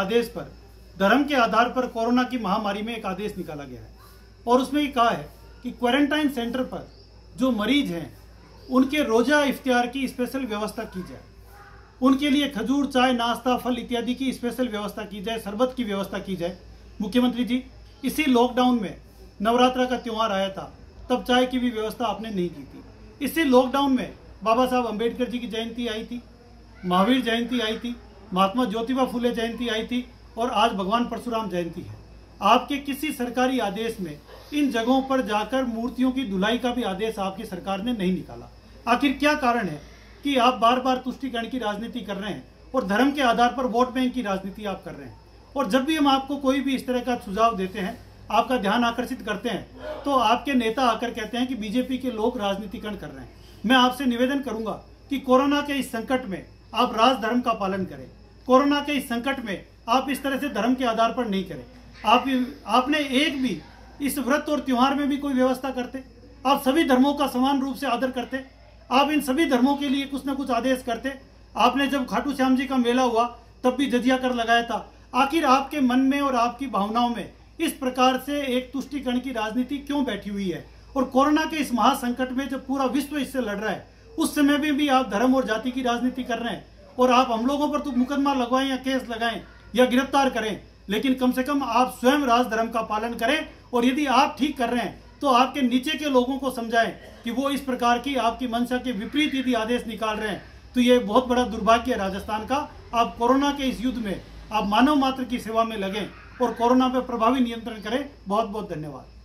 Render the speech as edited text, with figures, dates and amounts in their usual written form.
आदेश पर धर्म के आधार पर कोरोना की महामारी में एक आदेश निकाला गया है और उसमें ये कहा है कि क्वारंटाइन सेंटर पर जो मरीज हैं उनके रोजा इफ्तियार की स्पेशल व्यवस्था की जाए, उनके लिए खजूर, चाय, नाश्ता, फल इत्यादि की स्पेशल व्यवस्था की जाए, शरबत की व्यवस्था की जाए। मुख्यमंत्री जी, इसी लॉकडाउन में नवरात्रा का त्यौहार आया था, तब चाय की भी व्यवस्था आपने नहीं की थी। इसी लॉकडाउन में बाबा साहब अम्बेडकर जी की जयंती आई थी, महावीर जयंती आई थी, महात्मा ज्योतिबा फुले जयंती आई थी और आज भगवान परशुराम जयंती है। आपके किसी सरकारी आदेश में इन जगहों पर जाकर मूर्तियों की धुलाई का भी आदेश आपकी सरकार ने नहीं निकाला। आखिर क्या कारण है कि आप बार बार तुष्टीकरण की राजनीति कर रहे हैं और धर्म के आधार पर वोट बैंक की राजनीति आप कर रहे हैं? और जब भी हम आपको कोई भी इस तरह का सुझाव देते हैं, आपका ध्यान आकर्षित करते हैं, तो आपके नेता आकर कहते हैं कि बीजेपी के लोग राजनीतिकरण कर रहे हैं। मैं आपसे निवेदन करूंगा कि कोरोना के इस संकट में आप राज धर्म का पालन करें। कोरोना के इस संकट में आप इस तरह से धर्म के आधार पर नहीं करें। आपने एक भी इस व्रत और त्योहार में भी कोई व्यवस्था करते, आप सभी धर्मों का समान रूप से आदर करते, आप इन सभी धर्मों के लिए कुछ न कुछ आदेश करते। आपने जब खाटू श्याम जी का मेला हुआ तब भी जजिया कर लगाया था। आखिर आपके मन में और आपकी भावनाओं में इस प्रकार से एक तुष्टीकरण की राजनीति क्यों बैठी हुई है? और कोरोना के इस महासंकट में जब पूरा विश्व इससे लड़ रहा है, उस समय में भी आप धर्म और जाति की राजनीति कर रहे हैं। और आप हम लोगों पर तो मुकदमा लगवाएं या केस लगाएं या गिरफ्तार करें, लेकिन कम से कम आप स्वयं राज धर्म का पालन करें। और यदि आप ठीक कर रहे हैं तो आपके नीचे के लोगों को समझाएं कि वो इस प्रकार की आपकी मंशा के विपरीत यदि आदेश निकाल रहे हैं तो ये बहुत बड़ा दुर्भाग्य है राजस्थान का। आप कोरोना के इस युद्ध में आप मानव मात्र की सेवा में लगें और कोरोना पर प्रभावी नियंत्रण करें। बहुत बहुत धन्यवाद।